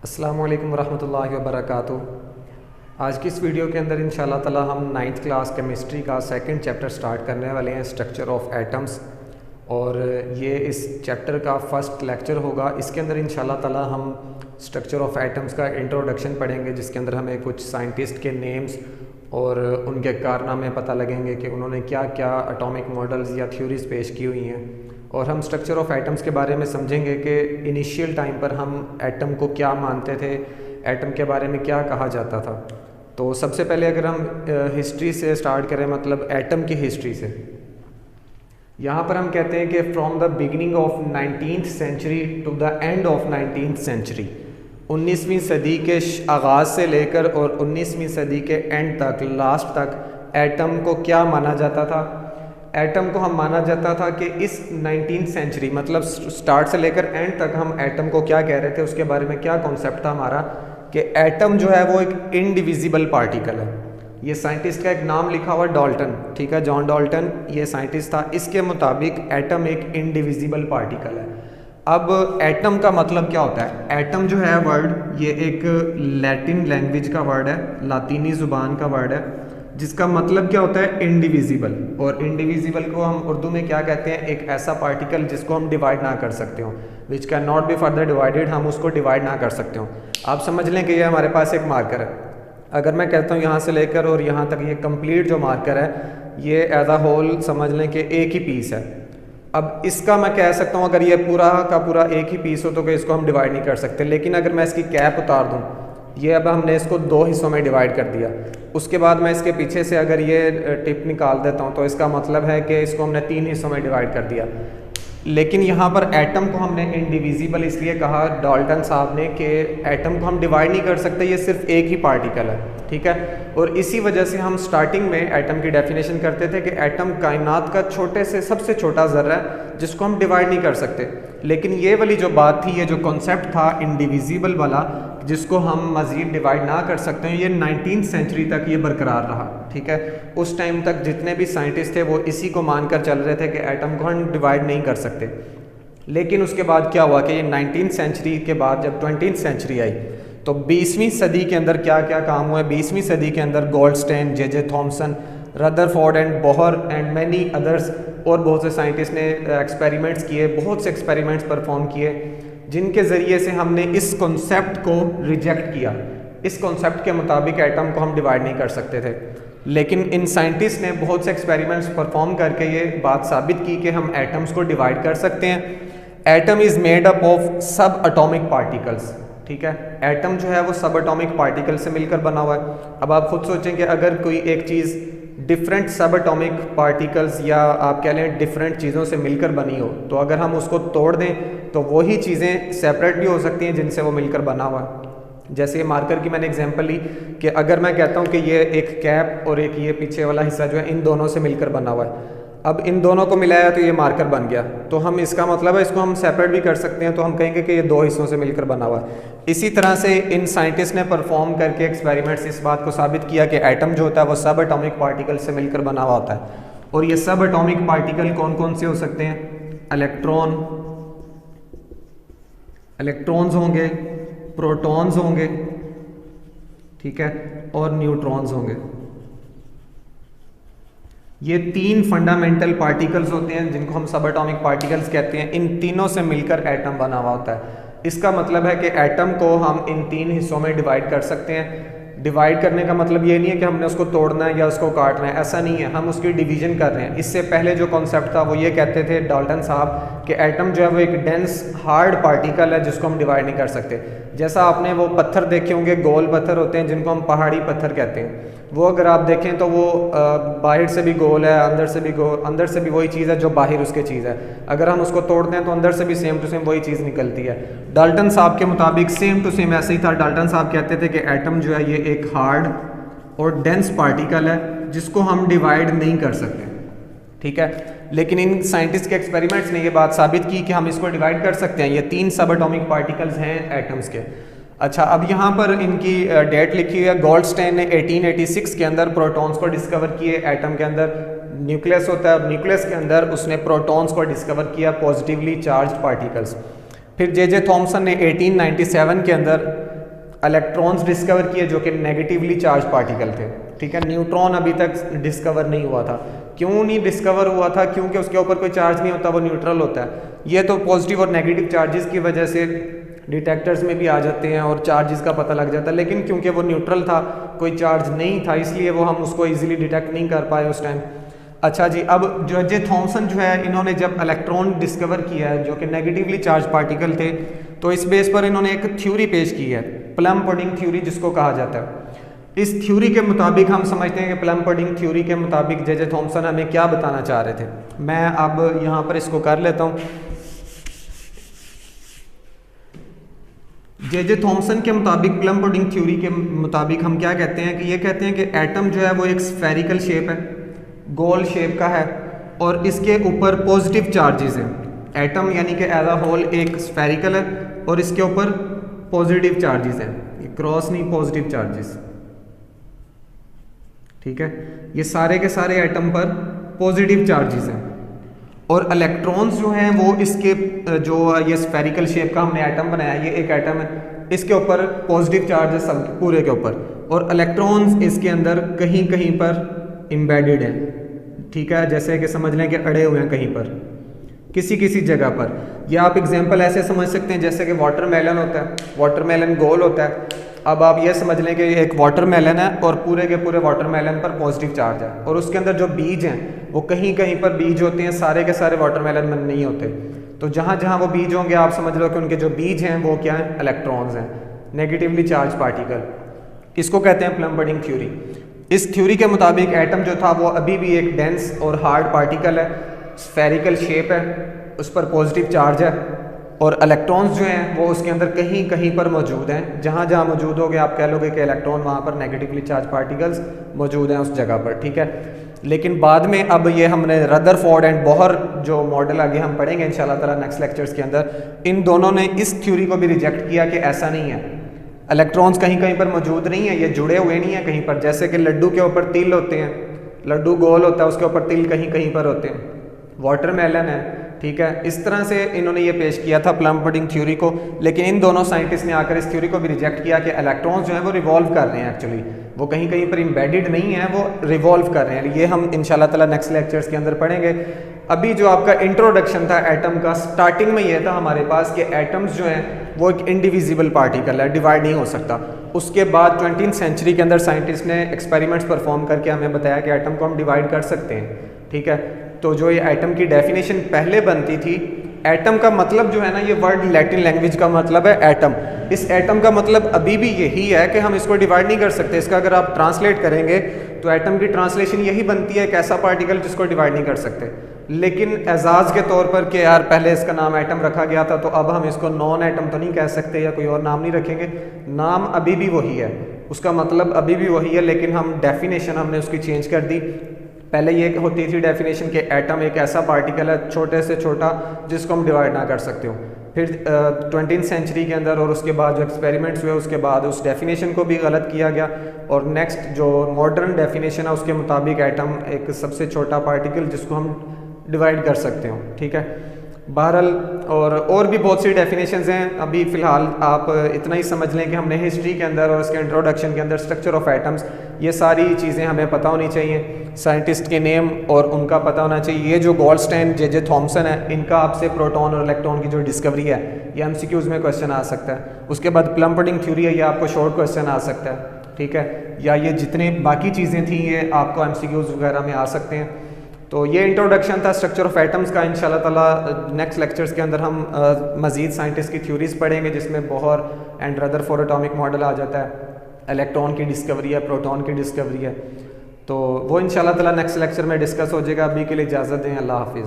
अस्सलामु अलैकुम वरहमतुल्लाहि वबरकातुहू। आज की इस वीडियो के अंदर इंशाल्लाह ताला हम 9th क्लास केमिस्ट्री का सेकंड चैप्टर स्टार्ट करने वाले हैं, स्ट्रक्चर ऑफ एटम्स। और ये इस चैप्टर का फर्स्ट लेक्चर होगा। इसके अंदर इंशाल्लाह ताला हम स्ट्रक्चर ऑफ एटम्स का इंट्रोडक्शन पढ़ेंगे, जिसके अंदर हमें कुछ साइंटिस्ट के नेम्स और उनके कारनामे पता लगेंगे कि उन्होंने क्या क्या एटॉमिक मॉडल्स या थ्योरीज पेश की हुई हैं। और हम स्ट्रक्चर ऑफ एटम्स के बारे में समझेंगे कि इनिशियल टाइम पर हम एटम को क्या मानते थे, एटम के बारे में क्या कहा जाता था। तो सबसे पहले अगर हम हिस्ट्री से स्टार्ट करें, मतलब एटम की हिस्ट्री से, यहाँ पर हम कहते हैं कि from the beginning of 19th century to the end of 19th century, 19वीं सदी के आगाज़ से लेकर और 19वीं सदी के एंड तक, लास्ट तक एटम को क्या माना जाता था। एटम को हम माना जाता था कि इस 19th सेंचुरी, मतलब स्टार्ट से लेकर एंड तक हम एटम को क्या कह रहे थे, उसके बारे में क्या कॉन्सेप्ट था हमारा, कि एटम जो है वो एक इनडिविजिबल पार्टिकल है। ये साइंटिस्ट का एक नाम लिखा हुआ डाल्टन, ठीक है, जॉन डाल्टन ये साइंटिस्ट था। इसके मुताबिक एटम एक इनडिविजिबल पार्टिकल है। अब एटम का मतलब क्या होता है? एटम जो है वर्ड, ये एक लैटिन लैंग्वेज का वर्ड है, लातीनी ज़ुबान का वर्ड है, जिसका मतलब क्या होता है? इंडिविजिबल। और इंडिविजिबल को हम उर्दू में क्या कहते हैं? एक ऐसा पार्टिकल जिसको हम डिवाइड ना कर सकते हो, which can not be further divided, हम उसको डिवाइड ना कर सकते हो। आप समझ लें कि ये हमारे पास एक मार्कर है। अगर मैं कहता हूँ यहाँ से लेकर और यहाँ तक ये कंप्लीट जो मार्कर है, ये एज अ होल समझ लें कि एक ही पीस है। अब इसका मैं कह सकता हूँ, अगर ये पूरा का पूरा एक ही पीस हो तो कि इसको हम डिवाइड नहीं कर सकते। लेकिन अगर मैं इसकी कैप उतार दूँ, ये अब हमने इसको दो हिस्सों में डिवाइड कर दिया, उसके बाद मैं इसके पीछे से अगर ये टिप निकाल देता हूँ तो इसका मतलब है कि इसको हमने तीन हिस्सों में डिवाइड कर दिया। लेकिन यहाँ पर एटम को हमने इनडिविजिबल इसलिए कहा डाल्टन साहब ने कि एटम को हम डिवाइड नहीं कर सकते, ये सिर्फ एक ही पार्टिकल है, ठीक है। और इसी वजह से हम स्टार्टिंग में एटम की डेफिनेशन करते थे कि एटम कायनात का छोटे से सबसे छोटा ज़र्रा है जिसको हम डिवाइड नहीं कर सकते। लेकिन ये वाली जो बात थी, ये जो कॉन्सेप्ट था इनडिविजिबल वाला, जिसको हम मज़ीद डिवाइड ना कर सकते हैं, ये 19th सेंचुरी तक ये बरकरार रहा, ठीक है। उस टाइम तक जितने भी साइंटिस्ट थे वो इसी को मानकर चल रहे थे कि एटम को हम डिवाइड नहीं कर सकते। लेकिन उसके बाद क्या हुआ कि ये 19th सेंचुरी के बाद जब 20th सेंचुरी आई तो 20वीं सदी के अंदर क्या क्या काम हुआ। 20वीं सदी के अंदर Goldstein, J Thomson, Rutherford and Bohr and many others, और बहुत से साइंटिस्ट ने एक्सपेरिमेंट्स किए, बहुत से एक्सपेरिमेंट्स परफॉर्म किए, जिनके ज़रिए से हमने इस कॉन्सेप्ट को रिजेक्ट किया। इस कॉन्सेप्ट के मुताबिक एटम को हम डिवाइड नहीं कर सकते थे। लेकिन इन साइंटिस्ट ने बहुत से एक्सपेरिमेंट्स परफॉर्म करके ये बात साबित की कि हम एटम्स को डिवाइड कर सकते हैं। Atom is made up of सब एटॉमिक पार्टिकल्स, ठीक है। एटम जो है वो सब एटॉमिक पार्टिकल से मिलकर बना हुआ है। अब आप खुद सोचें कि अगर कोई एक चीज़ डिफरेंट सब एटॉमिक पार्टिकल्स या आप कह लें डिफरेंट चीज़ों से मिलकर बनी हो, तो अगर हम उसको तोड़ दें तो वही चीज़ें सेपरेट भी हो सकती हैं जिनसे वो मिलकर बना हुआ है। जैसे ये मार्कर की मैंने एग्जांपल ली कि अगर मैं कहता हूँ कि ये एक कैप और एक ये पीछे वाला हिस्सा जो है इन दोनों से मिलकर बना हुआ है, अब इन दोनों को मिलाया तो ये मार्कर बन गया, तो हम इसका मतलब है इसको हम सेपरेट भी कर सकते हैं, तो हम कहेंगे कि ये दो हिस्सों से मिलकर बना हुआ है। इसी तरह से इन साइंटिस्ट ने परफॉर्म करके एक्सपेरिमेंट्स इस बात को साबित किया कि एटम जो होता है वो सब एटॉमिक पार्टिकल से मिलकर बना हुआ होता है। और ये सब एटॉमिक पार्टिकल कौन कौन से हो सकते हैं? इलेक्ट्रॉन्स होंगे, प्रोटॉन्स होंगे, ठीक है, और न्यूट्रॉन्स होंगे। ये तीन फंडामेंटल पार्टिकल्स होते हैं जिनको हम सब एटॉमिक पार्टिकल्स कहते हैं। इन तीनों से मिलकर एटम बना हुआ होता है। इसका मतलब है कि एटम को हम इन तीन हिस्सों में डिवाइड कर सकते हैं। डिवाइड करने का मतलब ये नहीं है कि हमने उसको तोड़ना है या उसको काटना है, ऐसा नहीं है, हम उसकी डिवीजन कर रहे हैं। इससे पहले जो कॉन्सेप्ट था वो ये कहते थे डाल्टन साहब कि एटम जो है वो एक डेंस हार्ड पार्टिकल है जिसको हम डिवाइड नहीं कर सकते। जैसा आपने वो पत्थर देखे होंगे, गोल पत्थर होते हैं जिनको हम पहाड़ी पत्थर कहते हैं, वो अगर आप देखें तो वो बाहर से भी गोल है, अंदर से भी गोल, अंदर से भी वही चीज़ है जो बाहर उसके चीज़ है। अगर हम उसको तोड़ते हैं तो अंदर से भी सेम टू सेम वही चीज़ निकलती है। डाल्टन साहब के मुताबिक सेम टू सेम ऐसे ही था। डाल्टन साहब कहते थे कि एटम जो है ये एक हार्ड और डेंस पार्टिकल है जिसको हम डिवाइड नहीं कर सकते, ठीक है। लेकिन इन साइंटिस्ट के एक्सपेरिमेंट्स ने ये बात साबित की कि हम इसको डिवाइड कर सकते हैं। ये तीन सब एटॉमिक पार्टिकल्स हैं एटम्स के। अच्छा, अब यहाँ पर इनकी डेट लिखी हुई है। गोल्डस्टेन ने 1886 के अंदर प्रोटॉन्स को डिस्कवर किए। एटम के अंदर न्यूक्लियस होता है और न्यूक्लियस के अंदर उसने प्रोटॉन्स को डिस्कवर किया, पॉजिटिवली चार्ज्ड पार्टिकल्स। फिर जे थॉमसन ने 1897 के अंदर इलेक्ट्रॉन्स डिस्कवर किए जो कि नेगेटिवली चार्ज पार्टिकल थे, ठीक है। न्यूट्रॉन अभी तक डिस्कवर नहीं हुआ था। क्यों नहीं डिस्कवर हुआ था? क्योंकि उसके ऊपर कोई चार्ज नहीं होता, वो न्यूट्रल होता है। ये तो पॉजिटिव और नेगेटिव चार्जेस की वजह से डिटेक्टर्स में भी आ जाते हैं और चार्जेस का पता लग जाता है, लेकिन क्योंकि वो न्यूट्रल था, कोई चार्ज नहीं था, इसलिए वो हम उसको ईजिली डिटेक्ट नहीं कर पाए उस टाइम। अच्छा जी, अब जे थॉमसन जो है, इन्होंने जब इलेक्ट्रॉन डिस्कवर किया है जो कि नेगेटिवली चार्ज पार्टिकल थे, तो इस बेस पर इन्होंने एक थ्योरी पेश की है, प्लम पुडिंग थ्योरी जिसको कहा जाता है। इस थ्योरी के मुताबिक हम समझते हैं कि प्लम पुडिंग थ्योरी के मुताबिक जे थॉमसन हमें क्या बताना चाह रहे थे। मैं अब यहाँ पर इसको कर लेता हूँ। जे थॉमसन के मुताबिक, प्लम पुडिंग थ्योरी के मुताबिक हम क्या कहते हैं कि ये कहते हैं कि एटम जो है वो एक स्फेरिकल शेप है, गोल शेप का है, और इसके ऊपर पॉजिटिव चार्जेस हैं। एटम यानी कि एज अ होल एक स्फेरिकल है और इसके ऊपर पॉजिटिव चार्जेस हैं, क्रॉस नहीं, पॉजिटिव चार्जेस, ठीक है। ये सारे के सारे एटम पर पॉजिटिव चार्जेस हैं, और इलेक्ट्रॉन्स जो हैं वो इसके जो ये स्फेरिकल शेप का हमने एटम बनाया, ये एक एटम है, इसके ऊपर पॉजिटिव चार्ज है सब पूरे के ऊपर, और इलेक्ट्रॉन्स इसके अंदर कहीं कहीं पर एम्बेडेड हैं, ठीक है। जैसे कि समझ लें कि अड़े हुए हैं कहीं पर, किसी किसी जगह पर। या आप एग्जांपल ऐसे समझ सकते हैं जैसे कि वाटरमेलन होता है, वाटरमेलन गोल होता है। अब आप ये समझ लें कि एक वाटरमेलन है और पूरे के पूरे वाटरमेलन पर पॉजिटिव चार्ज है, और उसके अंदर जो बीज हैं वो कहीं कहीं पर बीज होते हैं, सारे के सारे वाटरमेलन में नहीं होते। तो जहाँ जहाँ वो बीज होंगे आप समझ लो कि उनके जो बीज हैं वो क्या हैं, इलेक्ट्रॉन्स हैं, नेगेटिवली चार्ज पार्टिकल। इसको कहते हैं प्लम पुडिंग थ्योरी। इस थ्योरी के मुताबिक एटम जो था वो अभी भी एक डेंस और हार्ड पार्टिकल है, स्फेरिकल शेप है, उस पर पॉजिटिव चार्ज है, और इलेक्ट्रॉन्स जो हैं वो उसके अंदर कहीं कहीं पर मौजूद हैं। जहाँ जहाँ मौजूद होगे आप कह लोगे कि इलेक्ट्रॉन वहाँ पर नेगेटिवली चार्ज पार्टिकल्स मौजूद हैं उस जगह पर, ठीक है। लेकिन बाद में अब ये हमने रदरफोर्ड एंड बोहर जो मॉडल आगे हम पढ़ेंगे इंशाल्लाह ताला नेक्स्ट लेक्चर्स के अंदर, इन दोनों ने इस थ्योरी को भी रिजेक्ट किया कि ऐसा नहीं है, इलेक्ट्रॉन्स कहीं कहीं पर मौजूद नहीं है, ये जुड़े हुए नहीं है कहीं पर। जैसे कि लड्डू के ऊपर तिल होते हैं, लड्डू गोल होता है, उसके ऊपर तिल कहीं कहीं पर होते हैं, वाटरमेलन है, ठीक है। इस तरह से इन्होंने ये पेश किया था प्लम पुडिंग थ्योरी को, लेकिन इन दोनों साइंटिस्ट ने आकर इस थ्योरी को भी रिजेक्ट किया कि इलेक्ट्रॉन्स जो है वो रिवॉल्व कर रहे हैं, एक्चुअली वो कहीं कहीं पर इम्बेडेड नहीं है, वो रिवॉल्व कर रहे हैं। ये हम इंशाल्लाह ताला नेक्स्ट लेक्चर्स के अंदर पढ़ेंगे। अभी जो आपका इंट्रोडक्शन था एटम का, स्टार्टिंग में ये था हमारे पास कि एटम्स जो हैं वो एक इंडिविजिबल पार्टिकल है, डिवाइड नहीं हो सकता। उसके बाद 20वीं सेंचुरी के अंदर साइंटिस्ट ने एक्सपेरिमेंट्स परफॉर्म करके हमें बताया कि एटम को हम डिवाइड कर सकते हैं, ठीक है। तो जो ये एटम की डेफिनेशन पहले बनती थी, एटम का मतलब जो है ना, ये वर्ड लैटिन लैंग्वेज का मतलब है एटम। इस एटम का मतलब अभी भी यही है कि हम इसको डिवाइड नहीं कर सकते। इसका अगर आप ट्रांसलेट करेंगे तो एटम की ट्रांसलेशन यही बनती है, एक ऐसा पार्टिकल जिसको डिवाइड नहीं कर सकते। लेकिन एजाज के तौर पर कि यार पहले इसका नाम एटम रखा गया था, तो अब हम इसको नॉन एटम तो नहीं कह सकते या कोई और नाम नहीं रखेंगे। नाम अभी भी वही है, उसका मतलब अभी भी वही है, लेकिन हम डेफिनेशन हमने उसकी चेंज कर दी। पहले ये होती थी डेफिनेशन कि एटम एक ऐसा पार्टिकल है छोटे से छोटा जिसको हम डिवाइड ना कर सकते हो। फिर 20वीं सेंचुरी के अंदर और उसके बाद जो एक्सपेरिमेंट्स हुए उसके बाद उस डेफिनेशन को भी गलत किया गया, और नेक्स्ट जो मॉडर्न डेफिनेशन है उसके मुताबिक एटम एक सबसे छोटा पार्टिकल जिसको हम डिवाइड कर सकते हो, ठीक है। बहरहाल और भी बहुत सी डेफिनेशंस हैं। अभी फ़िलहाल आप इतना ही समझ लें कि हमने हिस्ट्री के अंदर और उसके इंट्रोडक्शन के अंदर स्ट्रक्चर ऑफ एटम्स, ये सारी चीज़ें हमें पता होनी चाहिए। साइंटिस्ट के नेम और उनका पता होना चाहिए। ये जो गोल्डस्टाइन, जे थॉमसन है, इनका आपसे प्रोटॉन और इलेक्ट्रॉन की जो डिस्कवरी है, ये MCQs में क्वेश्चन आ सकता है। उसके बाद प्लम पुडिंग थ्योरी है, ये आपको शॉर्ट क्वेश्चन आ सकता है, ठीक है। या ये जितने बाकी चीज़ें थी ये आपको MCQs वगैरह में आ सकते हैं। तो ये इंट्रोडक्शन था स्ट्रक्चर ऑफ एटम्स का। इंशाल्लाह ताला नेक्स्ट लेक्चर्स के अंदर हम मज़ीद साइंटिस्ट की थ्योरीज पढ़ेंगे, जिसमें Bohr and Rutherford atomic model आ जाता है, इलेक्ट्रॉन की डिस्कवरी है, प्रोटॉन की डिस्कवरी है। तो वो इंशाल्लाह ताला नेक्स्ट लेक्चर में डिस्कस हो जाएगा। अभी के लिए इजाज़त दें, अल्लाह हाफिज़।